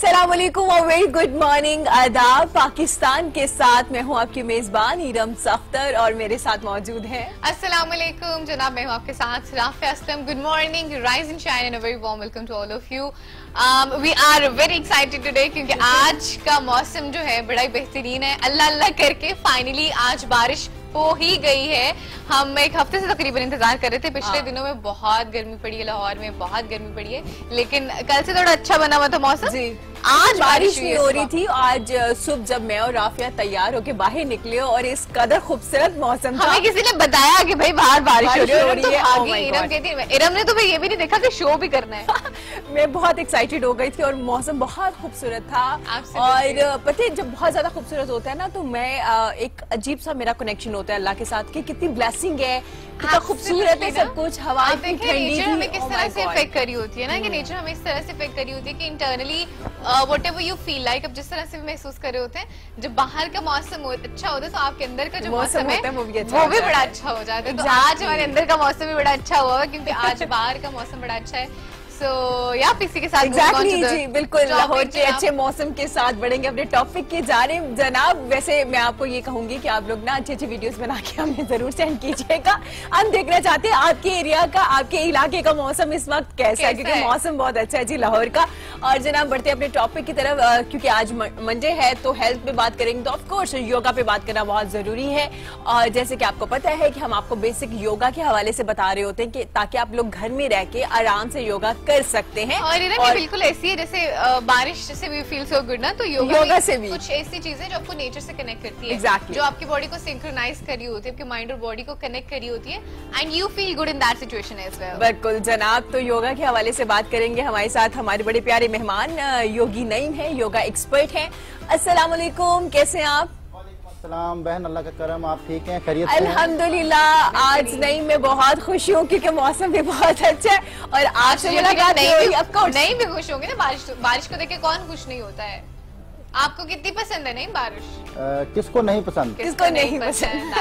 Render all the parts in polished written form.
अस्सलाम वालेकुम और वेरी गुड मॉर्निंग आदाब। पाकिस्तान के साथ मैं हूं आपकी मेजबान इरम सख्तर और मेरे साथ मौजूद हैं अस्सलाम वालेकुम जनाब, मैं हूं आपके साथ Rafia Aslam. Good morning, rise and shine and a very warm welcome to all of you. We are very excited today क्योंकि आज का मौसम जो है बड़ा ही बेहतरीन है। अल्लाह अल्लाह करके फाइनली आज बारिश हो ही गई है। हम एक हफ्ते से तकरीबन इंतजार कर रहे थे। पिछले दिनों में बहुत गर्मी पड़ी है, लाहौर में बहुत गर्मी पड़ी है, लेकिन कल से थोड़ा अच्छा बना हुआ था मौसम। जी, आज बारिश नहीं हो रही थी। आज सुबह जब मैं और राफिया तैयार होके बाहर निकले और इस कदर खूबसूरत मौसम था, हमें किसी ने बताया कि भाई बाहर बारिश हो रही है। Oh my इरम कहती है, इरम ने तो भाई ये भी नहीं देखा कि शो भी करना है। मैं बहुत एक्साइटेड हो गई थी और मौसम बहुत खूबसूरत था। और पता है जब बहुत ज्यादा खूबसूरत होता है ना तो मैं एक अजीब सा मेरा कनेक्शन होता है अल्लाह के साथ कि कितनी ब्लेसिंग है, कितना खूबसूरत है सब कुछ। हवा इतनी ठंडी थी। हमें किस तरह से इफेक्ट करी होती है ना, कि नेचर हमें इस तरह से इफेक्ट करी होती है कि internally whatever you feel like, अब जिस तरह से महसूस कर रहे होते हैं, जब बाहर का मौसम अच्छा होता है तो आपके अंदर का जो मौसम है वो भी बड़ा अच्छा हो जाता है। तो आज हमारे अंदर का मौसम भी बड़ा अच्छा हुआ क्योंकि आज बाहर का मौसम बड़ा अच्छा है। या इसी के साथ जी बिल्कुल, लाहौर के अच्छे मौसम के साथ बढ़ेंगे अपने टॉपिक के जानिब जनाब। वैसे मैं आपको ये कहूंगी कि आप लोग ना अच्छी अच्छी वीडियोस बना के हमें जरूर सेंड कीजिएगा। हम देखना चाहते हैं आपके एरिया का, आपके इलाके का मौसम इस वक्त कैसा है, क्योंकि मौसम बहुत अच्छा है जी लाहौर का। और जनाब बढ़ते अपने टॉपिक की तरफ, क्योंकि आज मंडे है तो हेल्थ पे बात करेंगे, तो ऑफकोर्स योगा पे बात करना बहुत जरूरी है। और जैसे कि आपको पता है कि हम आपको बेसिक योगा के हवाले से बता रहे होते हैं कि ताकि आप लोग घर में रह के आराम से योगा कर सकते हैं। और ये बिल्कुल ऐसी है जैसे बारिश से भी फील सो गुड ना, तो योगा से भी कुछ ऐसी चीजें जो आपको नेचर से कनेक्ट करती है। exactly. जो आपकी बॉडी को सिंक्रोनाइज करी होती है, आपके माइंड और बॉडी को कनेक्ट करी होती है, and you feel good in that situation as well. बिल्कुल जनाब, तो योगा के हवाले से बात करेंगे। हमारे साथ हमारे बड़े प्यारे मेहमान योगी नईम है, योगा एक्सपर्ट है। अस्सलाम वालेकुम, कैसे हैं आप? सलाम बहन, अल्लाह का करम, आप ठीक हैं? खैरियत से हैं? अल्हम्दुलिल्लाह। आज नहीं मैं बहुत खुश हूँ क्योंकि मौसम भी बहुत अच्छा है और आपसे मुलाकात नहीं भी खुश होंगे ना। बारिश को देख के कौन खुश नहीं होता है? आपको कितनी पसंद है नहीं बारिश? किसको नहीं पसंद? किसको नहीं पसंद?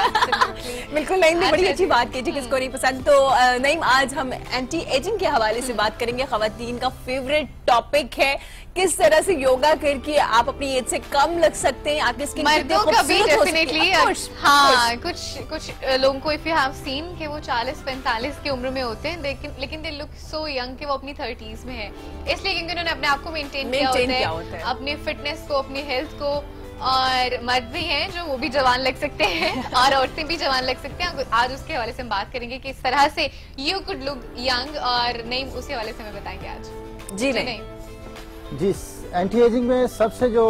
बिल्कुल नहीं, बड़ी अच्छी बात कीजिए, किसको नहीं पसंद। तो नईम, आज हम एंटी एजिंग के हवाले से बात करेंगे। खवातीन का फेवरेट टॉपिक है, किस तरह से योगा करके आप अपनी एज से कम लग सकते हैं, आपकी स्किन डेफिनेटली। हाँ, कुछ लोगों को इफ यू हैव सीन कि वो 40-45 की उम्र में होते हैं, लेकिन दे लुक सो यंग कि वो अपनी 30s में है, इसलिए क्योंकि उन्होंने अपने आप को मेंटेन किया होता है, अपनी फिटनेस को, अपनी हेल्थ को। और मर्द भी हैं जो वो भी जवान लग सकते हैं और औरतें भी जवान लग सकते हैं। आज उसके हवाले से हम बात करेंगे कि इस तरह से यू कुड लुक यंग, और नहीं उसी हवाले से हमें बताएंगे आज। जी नहीं जी, एंटी एजिंग में सबसे जो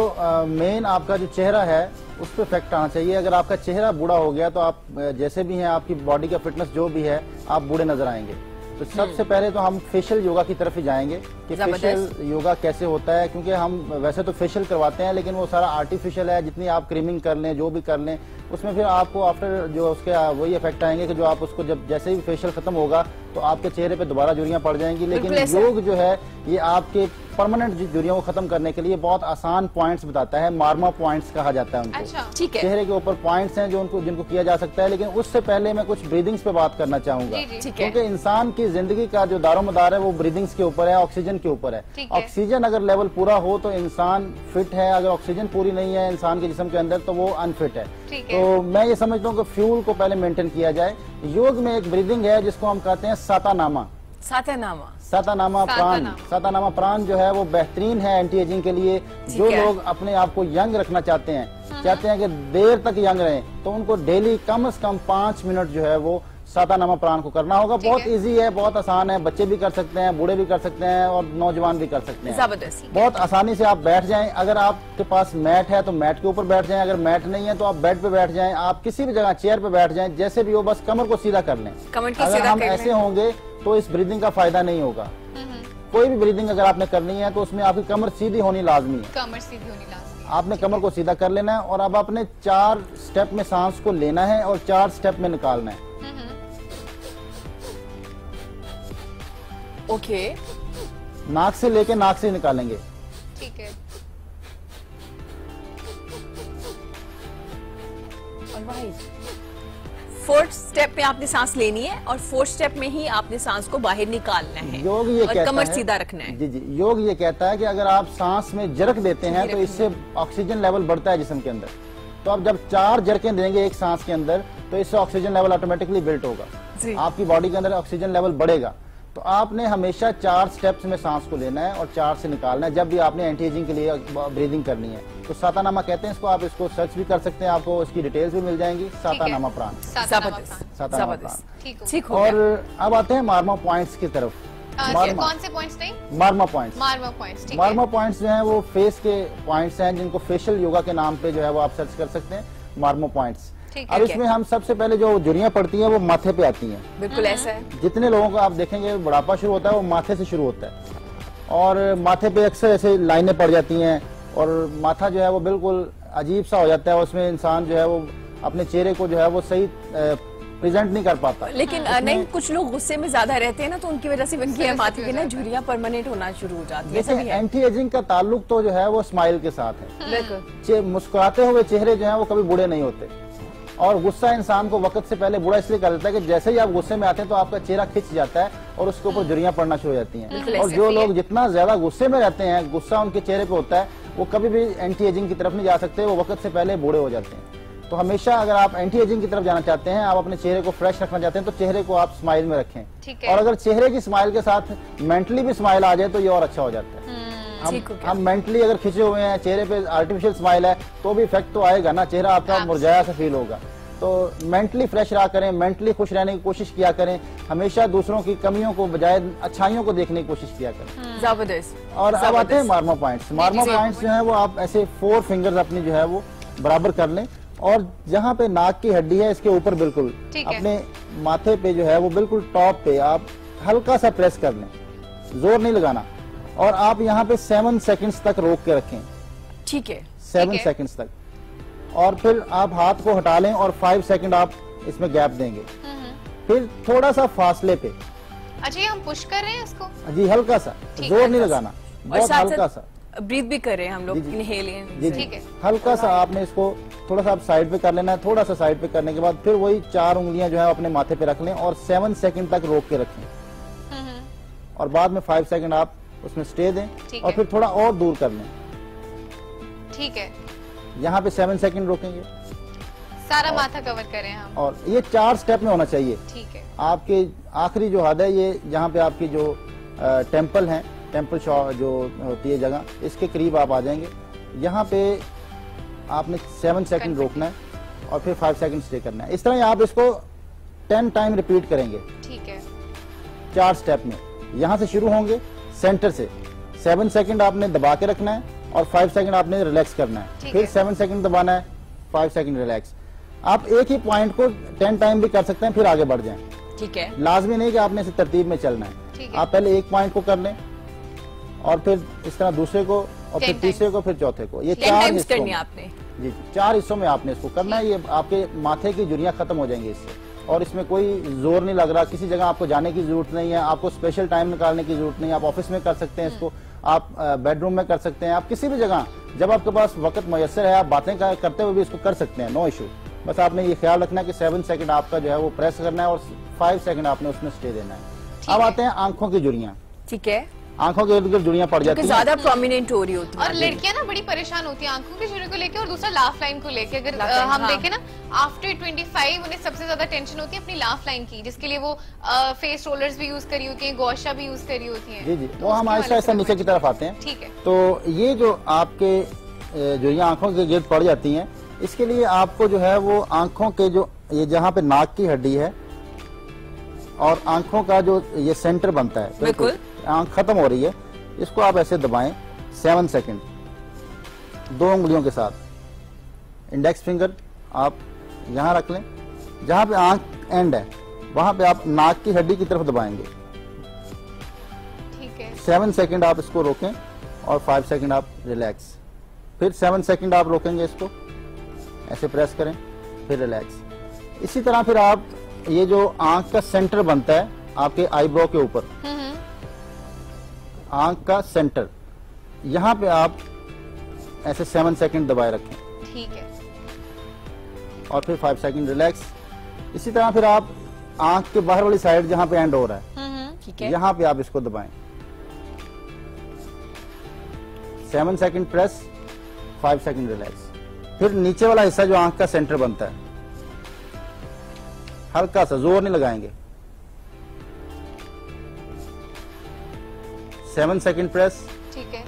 मेन आपका जो चेहरा है उस पर इफेक्ट आना चाहिए। अगर आपका चेहरा बूढ़ा हो गया तो आप जैसे भी हैं, आपकी बॉडी का फिटनेस जो भी है, आप बूढ़े नजर आएंगे। तो सबसे पहले तो हम फेशियल योगा की तरफ ही जाएंगे कि फेशियल योगा कैसे होता है, क्योंकि हम वैसे तो फेशियल करवाते हैं लेकिन वो सारा आर्टिफिशियल है। जितनी आप क्रीमिंग कर लें, जो भी कर लें, उसमें फिर आपको आफ्टर जो उसके वही इफेक्ट आएंगे कि जो आप उसको जब जैसे ही फेशियल खत्म होगा तो आपके चेहरे पे दोबारा झुर्रियां पड़ जाएंगी। लेकिन योग जो है ये आपके परमानेंट झुर्रियों को खत्म करने के लिए बहुत आसान पॉइंट्स बताता है। मार्मा पॉइंट्स कहा जाता है उनको। अच्छा, ठीक है। चेहरे के ऊपर पॉइंट्स हैं जो जिनको किया जा सकता है। लेकिन उससे पहले मैं कुछ ब्रीदिंग्स पे बात करना चाहूंगा, क्योंकि इंसान की जिंदगी का जो दारोमदार है वो ब्रीदिंग्स के ऊपर है, ऑक्सीजन के ऊपर है। ऑक्सीजन अगर लेवल पूरा हो तो इंसान फिट है, अगर ऑक्सीजन पूरी नहीं है इंसान के जिस्म के अंदर तो वो अनफिट है। तो मैं ये समझता हूँ कि फ्यूल को पहले मेंटेन किया जाए। योग में एक ब्रीदिंग है जिसको हम कहते हैं सातानामा प्राण। सातानामा प्राण जो है वो बेहतरीन है एंटी एजिंग के लिए। जो लोग अपने आप को यंग रखना चाहते हैं कि देर तक यंग रहें, तो उनको डेली कम से कम 5 मिनट जो है वो सातानामा प्राण को करना होगा। बहुत इजी है, बहुत आसान है, बच्चे भी कर सकते हैं, बूढ़े भी कर सकते हैं और नौजवान भी कर सकते हैं। बहुत आसानी से आप बैठ जाएं। अगर आपके पास मैट है तो मैट के ऊपर बैठ जाएं, अगर मैट नहीं है तो आप बेड पे बैठ जाएं, आप किसी भी जगह चेयर पे बैठ जाएं, जैसे भी हो, बस कमर को सीधा कर लें। अगर हम ऐसे होंगे तो इस ब्रीदिंग का फायदा नहीं होगा। कोई भी ब्रीदिंग अगर आपने करनी है तो उसमें आपकी कमर सीधी होनी लाजमी है। कमर सीधी होनी लाजमी। आपने कमर को सीधा कर लेना है और अब आपने 4 स्टेप में सांस को लेना है और 4 स्टेप में निकालना है। ओके, नाक से लेके नाक से निकालेंगे। ठीक है। 4th स्टेप में आपने सांस लेनी है और 4th स्टेप में ही आपने सांस को बाहर निकालना है। योग ये और कहता कमर है, सीधा रखना है। जी जी, योग ये कहता है कि अगर आप सांस में जरक देते हैं तो इससे ऑक्सीजन लेवल बढ़ता है जिस्म के अंदर। तो आप जब 4 जरकें देंगे एक सांस के अंदर तो इससे ऑक्सीजन लेवल ऑटोमेटिकली बिल्ट होगा, आपकी बॉडी के अंदर ऑक्सीजन लेवल बढ़ेगा। तो आपने हमेशा 4 स्टेप्स में सांस को लेना है और 4 से निकालना है जब भी आपने एंटी एजिंग के लिए ब्रीदिंग करनी है। तो सातानामा कहते हैं इसको, आप इसको सर्च भी कर सकते हैं, आपको इसकी डिटेल्स भी मिल जाएंगी। सातानामा प्राण, सातानामा प्राण। ठीक हो और अब आते हैं मार्मा पॉइंट्स की तरफ। कौन से पॉइंट्स नहीं? मार्मा पॉइंट्स। ठीक है। मार्मा पॉइंट्स जो है वो फेस के पॉइंट्स हैं जिनको फेशियल योगा के नाम पे जो है वो आप सर्च कर सकते हैं, मार्मा पॉइंट्स। अब इसमें हम सबसे पहले जो झुर्रियां पड़ती हैं वो माथे पे आती हैं। बिल्कुल ऐसा है। जितने लोगों को आप देखेंगे बुढ़ापा शुरू होता है वो माथे से शुरू होता है और माथे पे अक्सर ऐसे लाइनें पड़ जाती हैं और माथा जो है वो बिल्कुल अजीब सा हो जाता है। उसमें इंसान जो है वो अपने चेहरे को जो है वो सही प्रेजेंट नहीं कर पाता। लेकिन नहीं, कुछ लोग गुस्से में ज्यादा रहते हैं ना, तो उनकी वजह से उनकी माथे की ना झुर्रियां परमानेंट होना शुरू हो जाती है। देखिए, एंटी एजिंग का ताल्लुक तो जो है वो स्माइल के साथ है। मुस्कुराते हुए चेहरे जो है वो कभी बूढ़े नहीं होते और गुस्सा इंसान को वक्त से पहले बुरा इसलिए कर देता है कि जैसे ही आप गुस्से में आते हैं तो आपका चेहरा खिंच जाता है और उसके ऊपर झुर्रियां पड़ना शुरू हो जाती हैं। और जो लोग जितना ज्यादा गुस्से में रहते हैं, गुस्सा उनके चेहरे पे होता है, वो कभी भी एंटी एजिंग की तरफ नहीं जा सकते, वो वक्त से पहले बूढ़े हो जाते हैं। तो हमेशा अगर आप एंटी एजिंग की तरफ जाना चाहते हैं, आप अपने चेहरे को फ्रेश रखना चाहते हैं, तो चेहरे को आप स्माइल में रखें। और अगर चेहरे की स्माइल के साथ मेंटली भी स्माइल आ जाए तो ये और अच्छा हो जाता है। हम मेंटली अगर खिंचे हुए हैं, चेहरे पे आर्टिफिशियल स्माइल है तो भी इफेक्ट तो आएगा ना, चेहरा आपका मुरझाया सा फील होगा। तो मेंटली फ्रेश रहा करें, मेंटली खुश रहने की कोशिश किया करें, हमेशा दूसरों की कमियों को बजाय अच्छाइयों को देखने की कोशिश किया करें। जबरदस्त। और अब आते हैं मार्मा पॉइंट्स। मार्मा पॉइंट्स जो है वो आप ऐसे 4 फिंगर्स अपनी जो है वो बराबर कर लें और जहाँ पे नाक की हड्डी है इसके ऊपर बिल्कुल अपने माथे पे जो है वो बिल्कुल टॉप पे आप हल्का सा प्रेस कर लें, जोर नहीं लगाना। और आप यहाँ पे 7 सेकंड्स तक रोक के रखें। ठीक है, 7 सेकंड्स तक। और फिर आप हाथ को हटा लें और 5 सेकंड आप इसमें गैप देंगे। फिर थोड़ा सा फासले पे। अच्छा, ये हम पुश कर रहे हैं इसको? जी, हल्का सा, जोर नहीं लगाना, बहुत हल्का सा। ब्रीथ भी कर रहे हैं हम लोग, इनहेल। ठीक है, हल्का सा आपने इसको थोड़ा सा आप साइड पे कर लेना है। थोड़ा सा साइड पे करने के बाद फिर वही 4 उंगलियां जो है अपने माथे पे रख लें और 7 सेकंड तक रोक के रखें। और बाद में 5 सेकंड आप उसमें स्टे दें और फिर थोड़ा और दूर कर लें। ठीक है, यहाँ पे 7 सेकंड रोकेंगे, सारा माथा कवर करें हम। और ये 4 स्टेप में होना चाहिए। ठीक है। आपके आखिरी जो हद है ये जहाँ पे आपकी जो टेम्पल है, टेम्पल जो होती है जगह, इसके करीब आप आ जाएंगे। यहाँ पे आपने 7 सेकंड रोकना है और फिर 5 सेकंड स्टे करना है। इस तरह आप इसको 10 टाइम रिपीट करेंगे। ठीक है। 4 स्टेप में यहाँ से शुरू होंगे, सेंटर से 7 सेकंड आपने दबा के रखना है और 5 सेकंड आपने रिलैक्स करना है। फिर 7 सेकंड दबाना है, 5 सेकंड रिलैक्स। आप एक ही पॉइंट को 10 टाइम भी कर सकते हैं, फिर आगे बढ़ जाएं। ठीक है, लाजमी नहीं कि आपने इसे तरतीब में चलना है। आप पहले एक पॉइंट को कर लें और फिर इस तरह दूसरे को और फिर तीसरे को, फिर चौथे को। ये 4 हिस्सों में आपने जी 4 हिस्सों में आपने इसको करना है। ये आपके माथे की झुर्रियां खत्म हो जाएंगी इससे, और इसमें कोई जोर नहीं लग रहा। किसी जगह आपको जाने की जरूरत नहीं है, आपको स्पेशल टाइम निकालने की जरूरत नहीं है। आप ऑफिस में कर सकते हैं इसको, आप बेडरूम में कर सकते हैं, आप किसी भी जगह जब आपके पास वक्त मुयस्सर है आप बातें करते हुए भी इसको कर सकते हैं, नो इशू। बस आपने ये ख्याल रखना है कि 7 सेकंड आपका जो है वो प्रेस करना है और 5 सेकंड आपने उसमें स्टे देना है। अब आते हैं आंखों की झुर्रियां। ठीक है, आंखों के इर्द गिर्द झुर्रियां पड़ जाती हैं, ज्यादा प्रोमिनेंट हो रही होती है। और लड़कियां ना बड़ी परेशान होती हैं आंखों की झुर्रियों को लेकर और दूसरा लाफ लाइन को लेकर। अगर हम देखें ना, आफ्टर 25 उन्हें सबसे ज्यादा टेंशन होती है अपनी लाफ लाइन की, जिसके लिए वो फेस रोलर्स भी यूज करी होती है, गौशा भी यूज करी होती है। जी जी, वो हम आहिस्ता आहिस्ता नीचे की तरफ आते हैं। ठीक है। तो ये जो आपके झुर्रियां आंखों के गिर्द पड़ जाती हैं, इसके लिए आपको जो है वो आंखों के जो ये जहाँ पे नाक की हड्डी है और आंखों का जो ये सेंटर बनता है, बिल्कुल आंख खत्म हो रही है, इसको आप ऐसे दबाएं 7 सेकंड 2 उंगलियों के साथ। इंडेक्स फिंगर आप यहाँ रख लें, जहाँ पे आंख एंड है वहां पे आप नाक की हड्डी की तरफ दबाएंगे। ठीक है। 7 सेकंड आप इसको रोकें और 5 सेकंड आप रिलैक्स। फिर 7 सेकंड आप रोकेंगे, इसको ऐसे प्रेस करें, फिर रिलैक्स। इसी तरह फिर आप ये जो आंख का सेंटर बनता है आपके आईब्रो के ऊपर, आंख का सेंटर, यहाँ पे आप ऐसे 7 सेकंड दबाए रखें। ठीक है। और फिर 5 सेकंड रिलैक्स, इसी तरह फिर आप आंख के बाहर वाली साइड जहां पे एंड हो रहा है, ठीक है, यहां पे आप इसको दबाएं। 7 सेकंड प्रेस, 5 सेकंड रिलैक्स। फिर नीचे वाला हिस्सा जो आंख का सेंटर बनता है, हल्का सा, जोर नहीं लगाएंगे। 7 सेकंड प्रेस, ठीक है,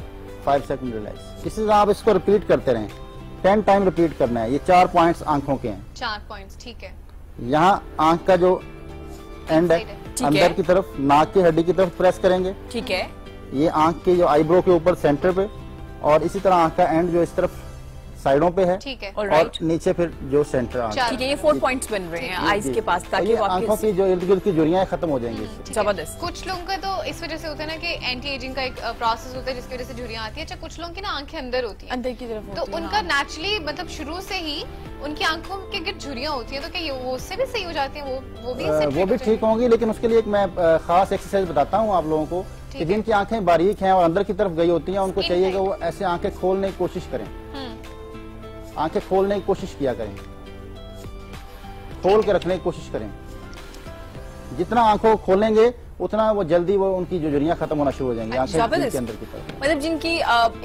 5 सेकंड रिलैक्स। इसी तरह आप इसको रिपीट करते रहें, 10 टाइम रिपीट करना है। ये 4 पॉइंट्स आंखों के हैं। 4 पॉइंट्स, ठीक है। यहाँ आंख का जो एंड है अंदर की तरफ, नाक की हड्डी की तरफ प्रेस करेंगे, ठीक है। ये आंख के जो आईब्रो के ऊपर सेंटर पे, और इसी तरह आंख का एंड जो इस तरफ साइडों पे है, ठीक है, और नीचे फिर जो सेंटर आंख, ठीक है। ये 4 पॉइंट्स बन रहे हैं आईज के पास, ताकि वो आंखों की जो इर्द गिर्द की झुर्रियां खत्म हो जाएंगी इससे। जबरदस्त। कुछ लोगों का तो इस वजह से होता है ना कि एंटी एजिंग का एक प्रोसेस होता है जिसकी वजह से झुर्रियां आती है। अच्छा, कुछ लोगों की ना आंखें अंदर होती हैं, अंदर की तरफ तो होती है, उनका हाँ। नेचुरली मतलब शुरू से ही उनकी आंखों के अगर झुर्रियां होती हैं तो क्या ये वो उससे भी सही हो जाती हैं? वो भी ठीक होंगी, लेकिन उसके लिए एक मैं खास एक्सरसाइज बताता हूँ आप लोगों को कि जिनकी आंखें बारीक हैं और अंदर की तरफ गई होती हैं, उनको चाहिए कि वो ऐसे आंखें खोलने की कोशिश करें, आंखें खोलने की कोशिश किया करें, खोल के रखने की कोशिश करें। जितना आंखों को खोलेंगे उतना वो जल्दी वो उनकी जो झुर्रियां खत्म होना शुरू हो जाएंगी आंखें के अंदर की तरफ। मतलब जिनकी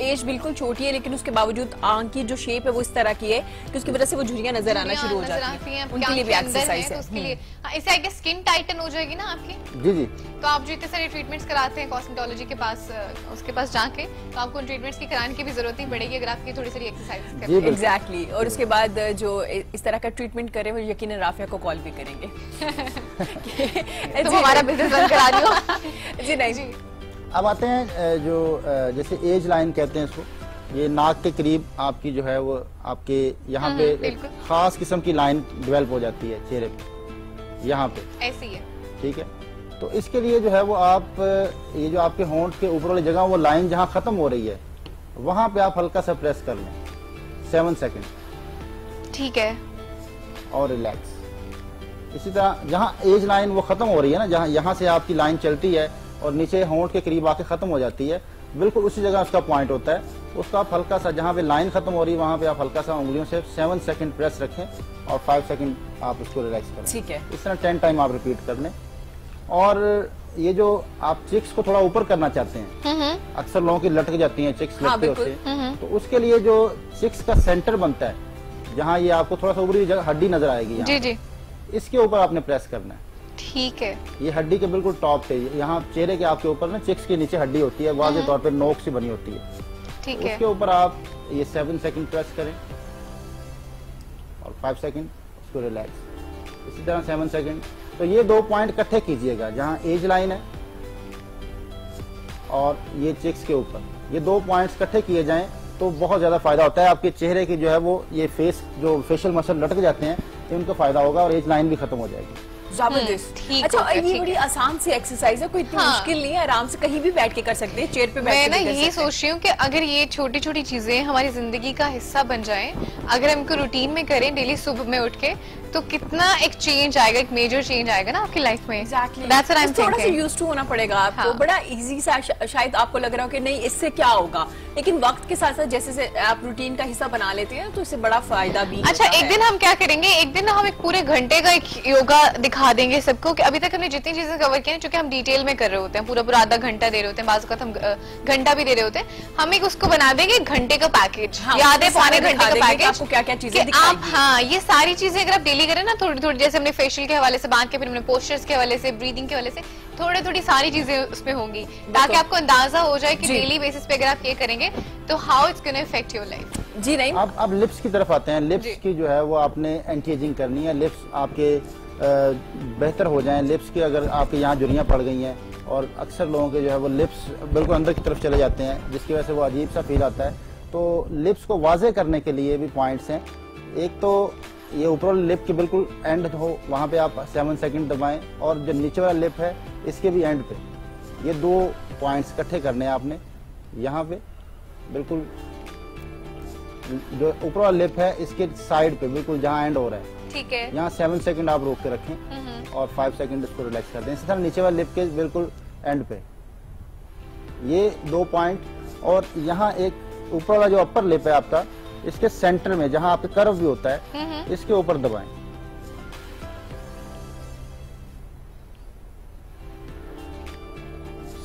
एज बिल्कुल छोटी है लेकिन उसके बावजूद आंख की जो शेप है वो इस तरह की है कि उसकी वजह से वो झुर्रियां नजर आना शुरू हो जाती हैं। उनके लिए भी एक्सरसाइज है। उसके लिए इससे आई गेस स्किन टाइटन हो जाएगी ना आपकी। जी जी। तो आप जो इतने सारे ट्रीटमेंट्स कराते हैं कॉस्मेटोलॉजी के पास, उसके पास जाके, तो आपको उन ट्रीटमेंट्स की कराने की भी जरूरत नहीं पड़ेगी अगर आपकी थोड़ी सारी एक्सरसाइज करें। एग्जैक्टली। और उसके बाद जो इस तरह का ट्रीटमेंट करे वो यकीनन राफिया को कॉल भी करेंगे। तो हमारा बिजनेस रन करा दियो। जी नहीं जी। अब आते हैं जो जैसे एज लाइन कहते हैं इसको, ये नाक के करीब आपकी जो है वो आपके यहाँ पे एक खास किस्म की लाइन डेवलप हो जाती है चेहरे पे, यहाँ पे ऐसी है, ठीक है। तो इसके लिए जो है वो आप ये जो आपके होंठ के ऊपर वाली जगह वो लाइन जहाँ खत्म हो रही है वहां पे आप हल्का सा प्रेस कर लें 7 सेकंड, ठीक है, और रिलैक्स। इसी तरह जहाँ एज लाइन वो खत्म हो रही है ना, जहाँ यहाँ से आपकी लाइन चलती है और नीचे होंठ के करीब आके खत्म हो जाती है, बिल्कुल उसी जगह उसका पॉइंट होता है। उसका आप हल्का सा जहाँ पे लाइन खत्म हो रही है वहां पे आप हल्का सा उंगलियों से 7 सेकंड प्रेस रखें और 5 सेकंड आप उसको रिलैक्स करें। ठीक है। इस तरह 10 टाइम आप रिपीट कर लें। और ये जो आप चिक्स को थोड़ा ऊपर करना चाहते हैं, अक्सर लोगों की लटक जाती हैं चिक्स, लटके होते हैं, तो उसके लिए जो चिक्स का सेंटर बनता है जहाँ ये आपको थोड़ा सा ऊपरी जगह हड्डी नजर आएगी, जी जी, इसके ऊपर आपने प्रेस करना है। ठीक है। ये हड्डी के बिल्कुल टॉप पे, यहाँ चेहरे के आपके ऊपर ना चिक्स के नीचे हड्डी होती है, वाज़ेह तौर पे नोक से बनी होती है, ठीक है। उसके ऊपर आप ये 7 सेकंड प्रेस करें और 5 सेकंड उसको रिलैक्स। इसी तरह 7 सेकंड। तो ये 2 पॉइंट इकट्ठे कीजिएगा, जहाँ एज लाइन है और ये चिक्स के ऊपर, ये 2 पॉइंट्स इकट्ठे किए जाएं तो बहुत ज्यादा फायदा होता है। आपके चेहरे की जो है वो ये फेस जो फेशियल मसल लटक जाते हैं इनका फायदा होगा और एज लाइन भी खत्म हो जाएगी। जबरदस्त। अच्छा, ये बड़ी आसान सी एक्सरसाइज है, कोई इतनी मुश्किल नहीं है, आराम से कहीं भी बैठ के कर सकते हैं, चेयर पे बैठ के। मैं ना यही सोच रही हूँ कि अगर ये छोटी छोटी चीजें हमारी जिंदगी का हिस्सा बन जाएं, अगर हम इनको रूटीन में करें डेली सुबह में उठ के, तो कितना एक चेंज आएगा, एक मेजर चेंज आएगा ना आपकी लाइफ में। Exactly. That's what I'm थोड़ा सा thinking. यूज्ड टू होना पड़ेगा आपको। हाँ। बड़ा इजी सा शायद आपको लग रहा हो कि नहीं इससे क्या होगा, लेकिन वक्त के साथ साथ जैसे आप रूटीन का हिस्सा बना लेते हैं तो इससे बड़ा फायदा भी। अच्छा, एक दिन हम क्या करेंगे, एक दिन हम एक पूरे घंटे का एक योगा दिखा देंगे सबको कि अभी तक हमने जितनी चीजें कवर की हैं, चूंकि हम डिटेल में कर रहे होते हैं, पूरा आधा घंटा दे रहे होते हैं, बाज़ वक़्त हम घंटा भी दे रहे होते हैं, हम एक उसको बना देंगे एक घंटे का पैकेज, या आधे पौने घंटे का पैकेज, आपको क्या क्या चीजें आप, हाँ, ये सारी चीजें अगर आप डेली करें ना, थोड़ी थोड़ी, जैसे हमने फेशियल के हवाले से बात किया, फिर हमने पोस्चर्स के हवाले से, ब्रीदिंग के हवाले से, थोड़ी थोड़ी सारी चीजें उसमें होंगी, ताकि आपको अंदाजा हो जाए कि डेली बेसिस पे अगर आप ये करेंगे तो how it's gonna affect your life. जी नहीं, अब लिप्स की तरफ आते हैं। लिप्स की जो है वो आपने एंटी एजिंग करनी है, लिप्स आपके बेहतर हो जाएं। लिप्स के अगर आपके यहाँ झुर्रियाँ पड़ गई हैं, और अक्सर लोगों के जो है वो लिप्स बिल्कुल अंदर की तरफ चले जाते हैं, जिसकी वजह से वो अजीब सा फील आता है, तो लिप्स को वाज़ेह करने के लिए भी पॉइंट्स हैं। एक तो ये ऊपर वाले लिप के बिल्कुल एंड हो, वहाँ पे आप 7 सेकंड दबाएं, और जो नीचे वाला लिप है इसके भी एंड पे ये 2 पॉइंट्स इकट्ठे करने हैं आपने। यहाँ पे बिल्कुल जो ऊपर वाला लिप है इसके साइड पे बिल्कुल जहाँ एंड हो रहा है, ठीक है, यहाँ 7 सेकंड आप रोक के रखें और 5 सेकंड इसको रिलैक्स कर दें। इसी तरह नीचे वाले लिप के बिल्कुल एंड पे ये 2 पॉइंट, और यहाँ एक ऊपर वाला जो अपर लिप है आपका, इसके सेंटर में जहां आपके कर्व भी होता है, इसके ऊपर दबाएं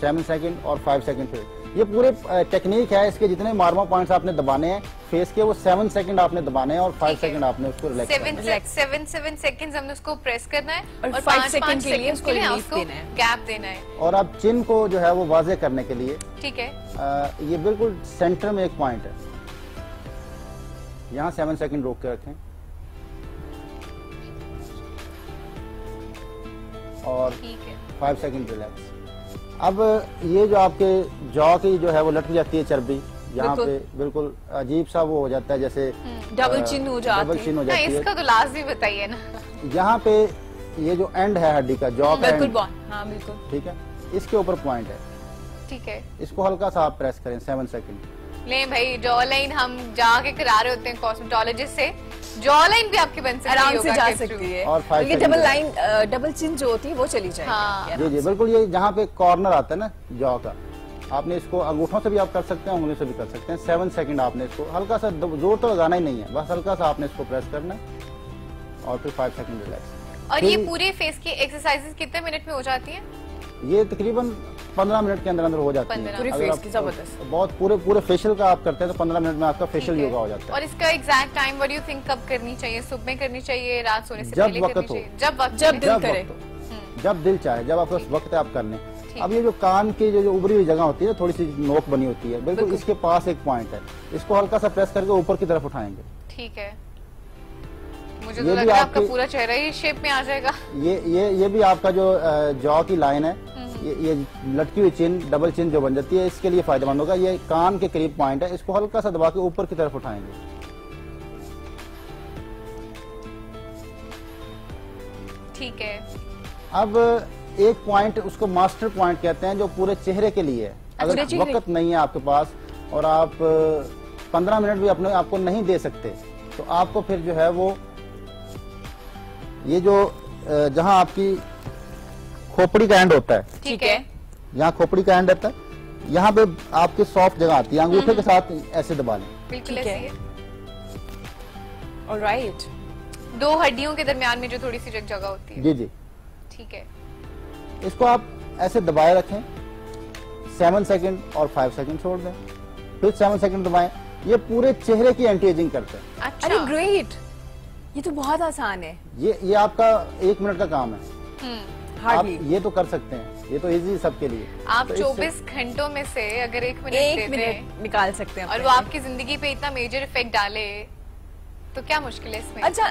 7 सेकंड और 5 सेकंड फिर। ये पूरे टेक्निक है, इसके जितने मार्मा पॉइंट्स आपने दबाने हैं फेस के, वो 7 सेकंड आपने दबाने हैं और 5 सेकंड आपने उसको रिलैक्स करना है। 7 सेकंड्स हमने उसको प्रेस करना है और 5 सेकंड के लिए उसको रिलीफ देना है, गैप देना है। और अब चिन को जो है वो वाजे करने के लिए, ठीक है, ये बिल्कुल सेंटर में एक पॉइंट है, यहाँ 7 सेकंड रोक के रखें और ठीक है, 5 सेकंड रिलैक्स। अब ये जो आपके जॉ की जो है वो लटक जाती है चर्बी, यहाँ पे बिल्कुल अजीब सा वो हो जाता है, जैसे डबल चिन हो जाती है। डबल चिन हो जाती है। इसका तो लास्ट भी बताइए ना। यहाँ पे ये जो एंड है हड्डी का, जॉ का बिल्कुल एंड, हाँ बिल्कुल ठीक है, इसके ऊपर पॉइंट है, ठीक है। इसको हल्का सा आप प्रेस करें 7 सेकंड। ले भाई, जॉ लाइन हम जाके करा रहे होते हैं कॉस्मेटोलॉजिस्ट से, जॉ लाइन भी आपकी बन सकती है, आराम से जा सकती है। और 5 ये डबल लाइन डबल चिन जो होती है वो चली जाएगी। हाँ। जी जी बिल्कुल, ये जहाँ पे कॉर्नर आता है ना जॉ का, आपने इसको अंगूठों से भी आप कर सकते हैं, उंगली से भी कर सकते हैं। 7 सेकंड आपने इसको हल्का सा, जोर तो लगाना ही नहीं है, बस हल्का सा आपने इसको प्रेस करना है और फिर 5 सेकंड रिलैक्स। और ये पूरे फेस की एक्सरसाइजेस कितने मिनट में हो जाती हैं? ये तकरीबन 15 मिनट के अंदर अंदर हो जाती है। पूरे अगर फेस आप की जबरदस्त। बहुत पूरे फेशियल का आप करते हैं तो 15 मिनट में आपका फेशियल योगा हो जाता है। और इसका exact time what do you think कब करनी चाहिए? सुबह में करनी चाहिए, रात सोने से जब पहले वक्त करनी हो। चाहिए? जब वक्त जब मिले। दिल करे। जब दिल चाहे, जब आपका वक्त है आप कर लें। अब ये जो कान की जो उभरी हुई जगह होती है ना, थोड़ी सी नोक बनी होती है, बिल्कुल इसके पास एक पॉइंट है, इसको हल्का सा प्रेस करके ऊपर की तरफ उठाएंगे। ठीक है, मुझे ये तो भी लग रहा है आपका आपकी- पूरा चेहरा ही शेप में आ जाएगा। ये भी आपका जो जॉ की लाइन है, ये लटकी हुई चिन, डबल चिन जो बन जाती है, इसके लिए फायदेमंद होगा। ये कान के करीब पॉइंट है, इसको हल्का सा दबा के ऊपर की तरफ उठाएंगे। ठीक है, अब एक पॉइंट, उसको मास्टर पॉइंट कहते हैं, जो पूरे चेहरे के लिए है। अगर पूरे चेहरे? वक्त नहीं है आपके पास और आप 15 मिनट भी अपने आपको नहीं दे सकते, तो आपको फिर जो है वो ये जो जहां आपकी खोपड़ी का एंड होता है, ठीक है, यहाँ खोपड़ी का एंड रहता है, यहाँ पे आपकी सॉफ्ट जगह आती है, अंगूठे के साथ ऐसे दबा लें। बिल्कुल ठीक ऐसे है। ही। ऑलराइट। दो हड्डियों के दरमियान में जो थोड़ी सी जगह होती है। जी जी, ठीक है, इसको आप ऐसे दबाए रखें 7 सेकंड और 5 सेकंड छोड़ दें, फिर 7 सेकंड दबाएं। ये पूरे चेहरे की एंटी एजिंग करते हैं। अच्छा। अरे ग्रेट, ये तो बहुत आसान है। ये आपका 1 मिनट का काम है, आप हार्डली ये तो कर सकते हैं, ये तो इजी सबके लिए। आप तो इससे- 24 घंटों में से अगर 1 मिनट एक देते हैं मिनट निकाल सकते हैं और अपने वो लिए। आपकी जिंदगी पे इतना मेजर इफेक्ट डाले, तो क्या मुश्किल है इसमें? अच्छा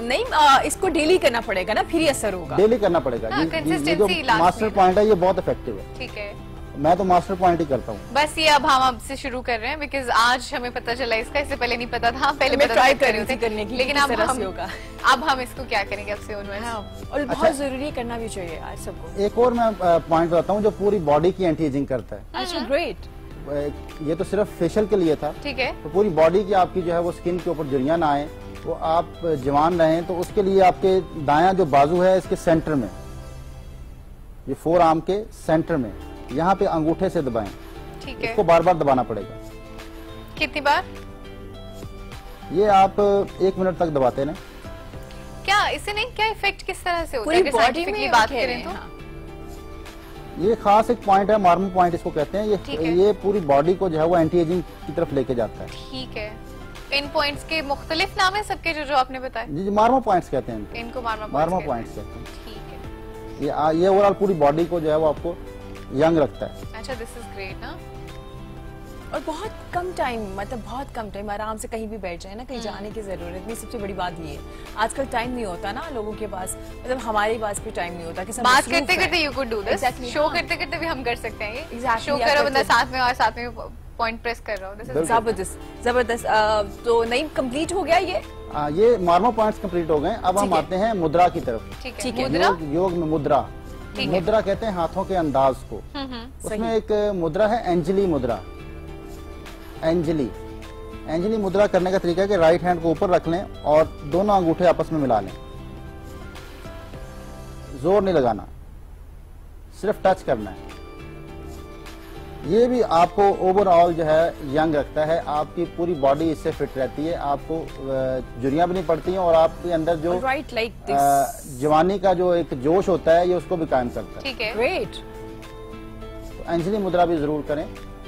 नहीं, इसको डेली करना पड़ेगा ना, फिर ही असर होगा। डेली करना पड़ेगा। हाँ, ये जो consistency लास्ट मास्टर में। पॉइंट है ये बहुत इफेक्टिव है। ठीक है, मैं तो मास्टर पॉइंट ही करता हूँ। बस ये अब हम आपसे शुरू कर रहे हैं, बिकॉज आज हमें पता चला इसका, इससे पहले नहीं पता था। पहले मैं पता try था कर रही रहे थी थे, करने की, लेकिन किस अब तरह से होगा। अब हम इसको क्या करेंगे आपसे उन्होंने? और बहुत जरूरी करना भी चाहिए आज सबको। एक और मैं पॉइंट बताता हूँ जो पूरी बॉडी की एंटी एजिंग करता है। अच्छा ग्रेट। ये तो सिर्फ फेशियल के लिए था, ठीक है, तो पूरी बॉडी की आपकी जो है वो स्किन के ऊपर झुर्रियां ना आए, वो आप जवान रहें, तो उसके लिए आपके दायां जो बाजू है इसके सेंटर में, ये फोर आर्म के सेंटर में, यहाँ पे अंगूठे से दबाएं। ठीक है। इसको बार बार दबाना पड़ेगा। कितनी बार? ये आप 1 मिनट तक दबाते रहें। क्या इससे नहीं, क्या इफेक्ट किस तरह से होता पूरी है अगर बॉडी scientifically में बात कह रहे करें हैं, तो? हाँ। ये खास एक पॉइंट है, मार्मो पॉइंट इसको कहते हैं। ठीक है। ये पूरी बॉडी को जो है वो एंटी एजिंग की तरफ लेके जाता है। ठीक है, इन पॉइंट्स के मुख्तलिफ नाम है सबके जो आपने बताए? जी मार्मो पॉइंट्स कहते हैं इनको। इनको मार्मा मार्मो पॉइंट्स पॉइंट्स कहते हैं। कहते हैं। ठीक है, ये ओवरऑल पूरी बॉडी को जो है वो आपको यंग रखता है। अच्छा, दिस इज ग्रेट ना। और बहुत कम टाइम, मतलब बहुत कम टाइम, आराम से कहीं भी बैठ जाए ना, कहीं जाने की जरूरत नहीं। सबसे बड़ी बात ये है, आजकल टाइम नहीं होता ना लोगों के पास, मतलब हमारे पास भी टाइम नहीं होता कि सब बात मसरूफ करते हैं। करते you could do this, Exactly, show हाँ। करते करते भी हम कर सकते हैं ये। Exactly, शो या कर रहा बंदा करते- साथ में और साथ में पॉइंट प्रेस कर रहा हो। दिस इज बिल्कुल। जबरदस्त जबरदस्त। तो नहीं, कंप्लीट हो गया ये? ये मार्मो पॉइंट्स कंप्लीट हो गए। अब हम ठीक है। आते हैं मुद्रा की तरफ। ठीक ठीक है। है। मुद्रा। योग में मुद्रा, ठीक है। मुद्रा कहते हैं हाथों के अंदाज को। उसमें एक मुद्रा है अंजलि मुद्रा। अंजलि मुद्रा करने का तरीका है कि राइट हैंड को ऊपर रख लें और दोनों अंगूठे आपस में मिला लें। जोर नहीं लगाना, सिर्फ टच करना है। ये भी आपको ओवरऑल जो है यंग रखता है, आपकी पूरी बॉडी इससे फिट रहती है, आपको झुर्रियां भी नहीं पड़ती हैं और आपके अंदर जो राइट लाइक दिस। जवानी का जो एक जोश होता है ये उसको भी कायम करता है। ठीक है। ग्रेट। तो अंजलि मुद्रा भी जरूर करें।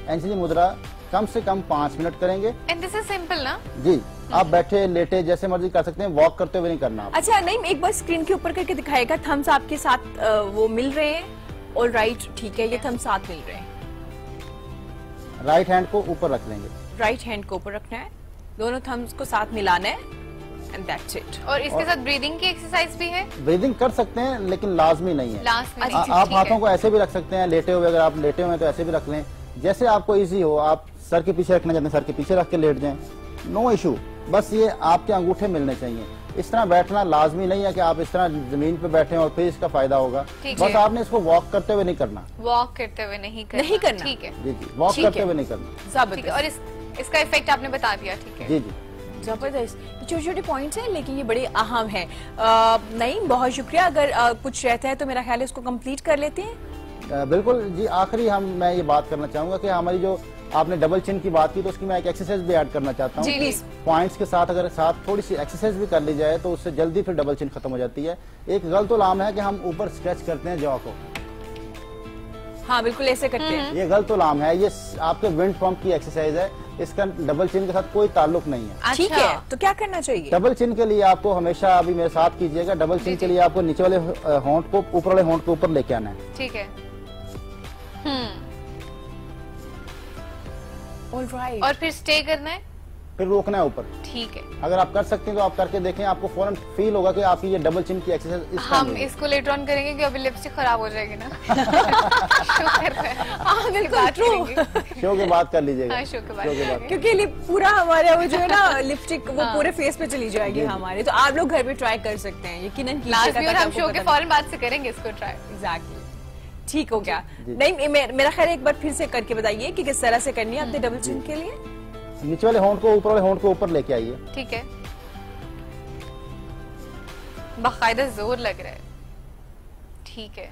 अंजलि मुद्रा कम से कम 5 मिनट करेंगे। एंड दिस इज सिंपल ना जी, आप बैठे लेटे जैसे मर्जी कर सकते हैं, वॉक करते हुए नहीं करना। अच्छा नहीं, एक बार स्क्रीन के ऊपर करके दिखाएगा, थम्स आपके साथ वो मिल रहे हैं? ऑल राइट, ठीक है, ये थम्स साथ मिल रहे हैं। राइट हैंड को ऊपर रख लेंगे, राइट हैंड को ऊपर रखना है, दोनों थम्स को साथ मिलाना है एंड दैट्स इट। और इसके साथ ब्रीदिंग की एक्सरसाइज भी है। ब्रीदिंग कर सकते हैं लेकिन लाजमी नहीं है। लास्ट में आप हाथों को ऐसे भी रख सकते हैं लेटे हुए, अगर आप लेटे हुए हैं तो ऐसे भी रख लें, जैसे आपको इजी हो। आप सर के पीछे रखना चाहते हैं, सर के पीछे रख के लेट जाएं, नो इशू। बस ये आपके अंगूठे मिलने चाहिए। इस तरह बैठना लाजमी नहीं है कि आप इस तरह जमीन पे बैठे और फिर इसका फायदा होगा। बस आपने इसको वॉक करते हुए नहीं करना, वॉक करते हुए नहीं करना, ठीक है जी जी, वॉक करते हुए नहीं करना। ठीक है। और इसका इफेक्ट आपने बता दिया, ठीक है जी जी, जबरदस्त। छोटे छोटे पॉइंट्स हैं लेकिन ये बड़े अहम हैं। नहीं, बहुत शुक्रिया। अगर कुछ रहता है तो मेरा ख्याल है उसको कंप्लीट कर लेते हैं। बिल्कुल जी। आखिरी मैं ये बात करना चाहूंगा कि हमारी जो आपने डबल चिन की बात की, तो उसकी मैं एक एक्सरसाइज भी ऐड करना चाहता हूँ। पॉइंट्स के साथ अगर थोड़ी सी एक्सरसाइज भी कर ली जाए तो उससे जल्दी फिर डबल चिन खत्म हो जाती है। एक गलत उलाम है कि हम ऊपर स्ट्रेच करते हैं जॉ को। हाँ बिल्कुल, ऐसे करते हैं। ये गलत उलाम है, ये आपके विंड पंप की एक्सरसाइज है, इसका डबल चिन के साथ कोई ताल्लुक नहीं है। ठीक है, तो क्या करना चाहिए? डबल चिन के लिए आपको हमेशा, अभी मेरे साथ कीजिएगा, डबल चिन के लिए आपको नीचे वाले होंठ को ऊपर वाले होंठ के ऊपर लेके आना है। ठीक है। ऑलराइट। और फिर स्टे करना है, फिर रोकना है ऊपर। ठीक है। अगर आप कर सकते हैं तो आप करके देखें, आपको फौरन फील होगा कि आपकी ये डबल चिन की एक्सरसाइज हम इसको लेटर ऑन करेंगे क्योंकि अभी लिपस्टिक खराब हो जाएगी ना। बिल्कुल ट्रू। शो के बाद कर लीजिएगा। हाँ, शो के बाद क्योंकि पूरा हमारा वो जो है ना लिपस्टिक वो पूरे फेस पे चली जाएगी हमारे। तो आप लोग घर पे ट्राई कर सकते हैं, यकीनन कीजिएगा। हम शो के फौरन बाद से करेंगे इसको ट्राई। एग्जैक्टली, ठीक हो गया। नहीं, मेरा ख्याल एक बार फिर से करके बताइए कि किस तरह से करनी है अपने डबल चिन के लिए। नीचे वाले होंठ को ऊपर वाले होंठ को ऊपर लेके आइए। ठीक है। बाकायदा जोर लग रहा है, ठीक है।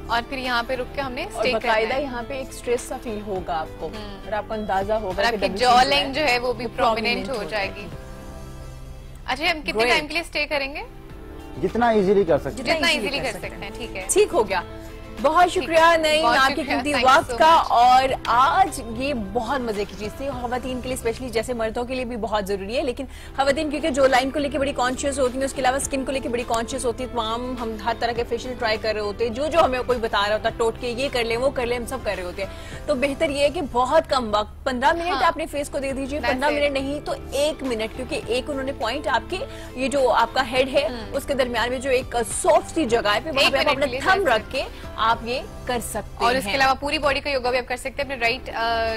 और फिर यहाँ पे रुक के हमने स्टे करना है। बाकायदा यहाँ पे एक स्ट्रेस सा फील होगा आपको और आपको अंदाजा होगा कि आपकी जॉ लाइन जो है वो भी प्रोमिनेंट हो जाएगी। अच्छा, हम कितने टाइम के लिए स्टे करेंगे? जितना इजीली कर सकते हैं, जितना इजीली कर सकते हैं। ठीक है, ठीक हो गया। बहुत शुक्रिया नहीं आपके कीमती वक्त का। और आज ये बहुत मजे की चीज थी खवातीन के लिए, स्पेशली जैसे मर्दों के लिए भी बहुत जरूरी है, लेकिन खवातीन क्योंकि जो लाइन को लेके बड़ी कॉन्शियस होती है, उसके अलावा स्किन को लेके बड़ी कॉन्शियस होती है। तमाम हम हर तरह के फेशियल ट्राई कर रहे होते हैं, जो हमें कोई बता रहा होता है टोट के ये कर ले वो कर ले, हम सब कर रहे होते हैं। तो बेहतर ये है कि बहुत कम वक्त 15 मिनट अपने फेस को दे दीजिए। 15 मिनट नहीं तो 1 मिनट, क्योंकि एक उन्होंने पॉइंट आपके ये जो आपका हेड है उसके दरमियान में जो एक सॉफ्ट सी जगह है, वहां पे आप अपना थंब रख के आप ये कर सकते और हैं। इसके अलावा पूरी बॉडी का योगा भी आप कर सकते हैं। अपने राइट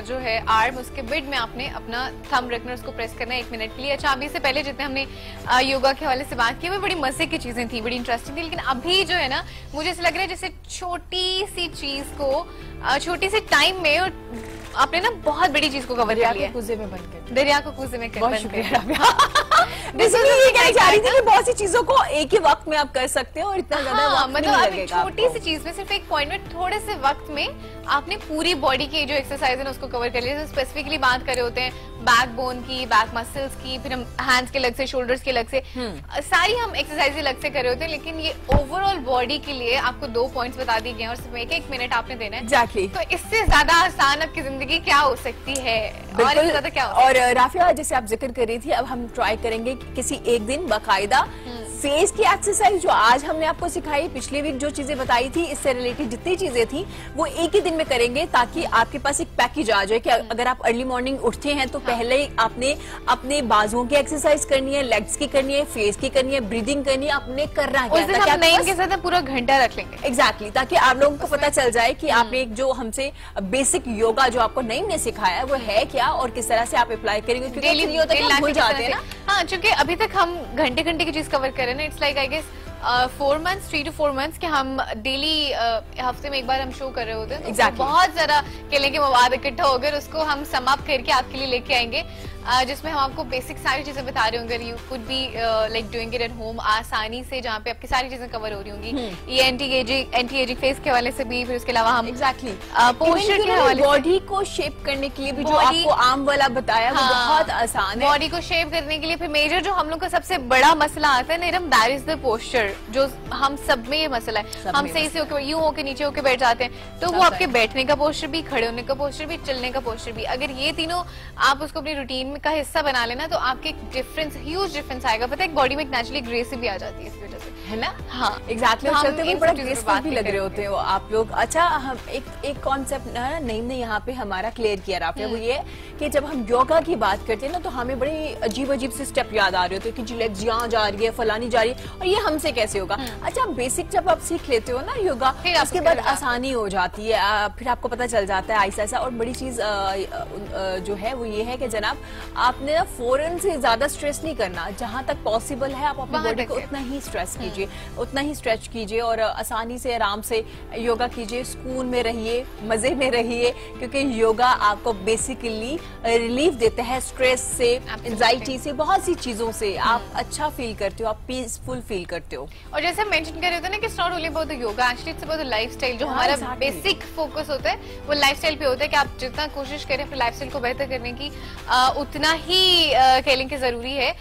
जो है आर्म, उसके मिड में आपने अपना थंब रखना, उसको प्रेस करना है 1 मिनट के लिए। अच्छा, अभी से पहले जितने हमने योगा के हवाले से बात की वो बड़ी मजे की चीजें थी, बड़ी इंटरेस्टिंग थी, लेकिन अभी जो है ना मुझे ऐसा लग रहा है जैसे छोटी सी चीज को छोटी सी टाइम में और आपने ना बहुत बड़ी चीज को कवर कर लिया। कुज़े में बनकर, दरिया को कुज़े में बहुत शुक्रिया। ये कहना चाह रही थी कि बहुत सी चीजों को एक ही वक्त में आप कर सकते हो और इतना ज्यादा वक्त मतलब नहीं आप लगेगा छोटी सी चीज में, सिर्फ एक पॉइंट में, थोड़े से वक्त में आपने पूरी बॉडी की जो एक्सरसाइज है ना उसको कवर कर लिया। स्पेसिफिकली बात कर रहे होते हैं बैक बोन की, बैक मसल्स की, फिर हम हैंड्स के अलग से, शोल्डर्स के अलग से, सारी हम एक्सरसाइज अलग से कर रहे होते हैं, लेकिन ये ओवरऑल बॉडी के लिए आपको 2 पॉइंट्स बता दिए गए और सिर्फ 1-1 मिनट आपने देना है। एग्जैक्टली। तो इससे ज्यादा आसान आपकी जिंदगी क्या हो सकती है? और इससे ज्यादा क्या हो? और राफिया, जैसे आप जिक्र कर रही थी, अब हम ट्राई करेंगे किसी एक दिन बाकायदा फेस की एक्सरसाइज जो आज हमने आपको सिखाई, पिछले वीक जो चीजें बताई थी, इससे रिलेटेड जितनी चीजें थी वो एक ही दिन में करेंगे, ताकि आपके पास एक पैकेज आ जाए कि अगर आप अर्ली मॉर्निंग उठते हैं तो पहले आपने अपने बाजुओं की एक्सरसाइज करनी है, लेग्स की करनी है, फेस की करनी है, ब्रीदिंग करनी है, आपने करना है। उस दिन हम नईम के साथ पूरा घंटा रख लेंगे। एग्जैक्टली, ताकि आप लोगों को पता चल जाए कि आपने एक जो हमसे बेसिक योगा जो आपको नईम ने सिखाया है वो है क्या और किस तरह से आप अप्लाई करेंगे, क्योंकि भूल जाते हैं ना। हाँ, क्योंकि अभी तक हम घंटे की चीज कवर कर रहे हैं ना। It's like I guess 4 months, 3 to 4 months के हम डेली हफ्ते में एक बार हम शो कर रहे होते हैं। तो बहुत ज्यादा केले के मवाद इकट्ठा हो गए, उसको हम समाप्त करके आपके लिए लेके आएंगे। जिसमें हम आपको बेसिक सारी चीजें बता रहे होंगे, you could be like doing it at home आसानी से, जहाँ पे आपकी सारी चीजें कवर हो रही होंगी। ये एंटी एजिंग फेस के हवाले से भी, फिर उसके अलावा हम एग्जैक्टली पोस्चर के हवाले से, बॉडी को शेप करने के लिए भी जो आपको आम वाला बताया वो बहुत आसान है। बॉडी को शेप करने के लिए फिर मेजर जो हम लोग का सबसे बड़ा मसला आता है नीरम, दैट इज द पोस्चर, जो हम सब में ये मसला है। हम सही से होके यूं होके नीचे होके बैठ जाते हैं, तो वो आपके बैठने का पोस्चर भी, खड़े होने का पोस्चर भी, चलने का पोस्चर भी, अगर ये तीनों आप उसको अपनी रूटीन का हिस्सा बना लेना तो आपके डिफरेंस, ह्यूज डिफरेंस आएगा। पता है बॉडी में एक नेचुरली ग्रेस भी आ जाती है इस वजह से, है ना? हाँ एग्जैक्टली चलते हुए बड़ा ग्रेसफुल भी लग रहे होते हो आप लोग। अच्छा, हम एक कॉन्सेप्ट ना नईम ने यहाँ पे हमारा क्लियर किया राफिया, वो ये कि जब हम योगा की बात करते हैं ना तो हमें बड़े अजीब अजीब से स्टेप याद आ रहे होते हैं कि जी लेग्स यहाँ जा रही है, फलानी जा रही है, और ये हमसे कैसे होगा। अच्छा, बेसिक जब आप सीख लेते हो ना योगा, उसके बाद आसानी हो जाती है, फिर आपको पता चल जाता है ऐसा ऐसा। और बड़ी चीज जो है वो ये है कि जनाब आपने ना फौरन से ज्यादा स्ट्रेस नहीं करना, जहां तक पॉसिबल है आप अपनी बॉडी को उतना ही स्ट्रेस कीजिए, उतना ही स्ट्रेच कीजिए और आसानी से आराम से योगा कीजिए, सुकून में रहिए, मजे में रहिए, क्योंकि योगा आपको बेसिकली रिलीफ देता है स्ट्रेस से, एंजाइटी से, बहुत सी चीजों से। आप अच्छा फील करते हो, आप पीसफुल फील करते हो। और जैसे मेंशन कर रहे होते हैं ना कि it's not only about the yoga, actually it's about the lifestyle. जो हमारा बेसिक फोकस होता है वो लाइफस्टाइल पे होता है कि आप जितना कोशिश करें अपने लाइफस्टाइल को बेहतर करने की, उतना ही कह की जरूरी है,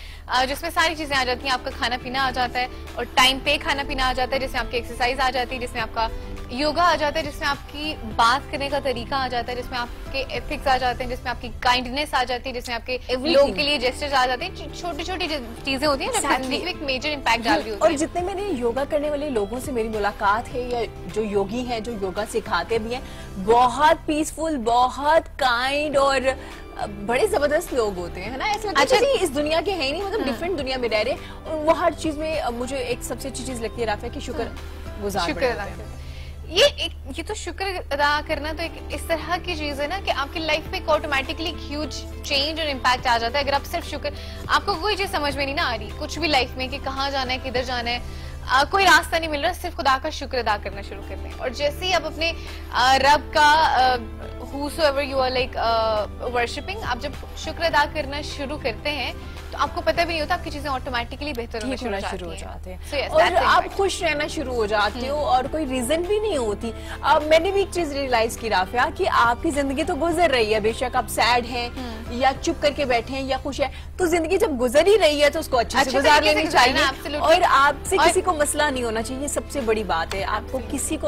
जिसमें सारी चीजें आ जाती हैं। आपका खाना पीना आ जाता है और टाइम पे खाना पीना आ जाता है, जिसमें आपकी एक्सरसाइज आ जाती है, जिसमें आपका योगा आ जाता है, जिसमें आपकी बात करने का तरीका आ जाता है, जिसमें आपके एथिक्स आ जाते हैं, जिसमें आपकी काइंडनेस आ जाती है, जिसमें आपके लोगों के लिए जेस्चर्स आ जाते हैं। छोटी छोटी चीजें होती हैं जो जिंदगी में एक मेजर इम्पैक्ट डाल रही होती है। और जितने मैंने योगा करने वाले लोगों से मेरी मुलाकात है, या जो योगी हैं जो योगा सिखाते भी हैं, बहुत पीसफुल, बहुत काइंड और बड़े जबरदस्त लोग होते हैं, है ना? ऐसा लगता है जैसे इस दुनिया के है ही नहीं, मतलब डिफरेंट दुनिया में रह रहे। और वो हर चीज में मुझे एक सबसे अच्छी चीज लगती है राफिया की शुक्र गुजार। ये तो शुक्र अदा करना तो एक इस तरह की चीज है ना कि आपकी लाइफ में ऑटोमेटिकली ह्यूज चेंज और इम्पैक्ट आ जाता है। अगर आप सिर्फ शुक्र, आपको कोई चीज समझ में नहीं ना आ रही कुछ भी लाइफ में कि कहाँ जाना है, किधर जाना है, कोई रास्ता नहीं मिल रहा, सिर्फ खुदा का शुक्र अदा करना शुरू कर दें। और जैसे ही आप अपने रब का whosoever you are like worshipping, आप जब शुक्र अदा करना शुरू करते हैं तो आपको पता भी नहीं होता, आपकी चीजें ऑटोमेटिकली बेहतर होना शुरू हो जाती हैं। और आप खुश रहना शुरू हो जाते हो और कोई रीजन भी नहीं होती। मैंने भी एक चीज रियलाइज की राफिया कि आपकी जिंदगी तो गुजर रही है, बेशक आप सैड हैं या चुप करके बैठे हैं या खुश है, तो जिंदगी जब गुजर ही रही है तो उसको अच्छे से गुजार लेनी चाहिए और आपसे किसी को मसला नहीं होना चाहिए। सबसे बड़ी बात है, आपको किसी को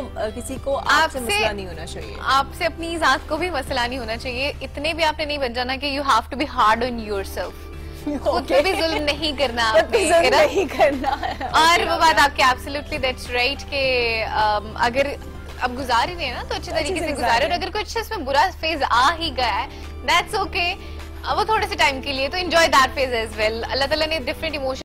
आपसे मसला नहीं होना चाहिए, आपसे अपनी जात को भी मसला नहीं होना चाहिए। इतने भी आपने नहीं बन जाना कि you have to be hard on yourself, खुद पे भी जुल्म नहीं करना, नहीं करना। और वो बात आपकी एब्सोल्युटली दैट्स राइट कि अगर अब गुजार ही रहे हैं ना तो अच्छे तरीके से गुजारे, और अगर कुछ इसमें बुरा फेज आ ही गया है दैट्स ओके, वो थोड़े से टाइम के लिए, तो enjoy that phase as well. Allah ताला ने डिफरेंट इमोशन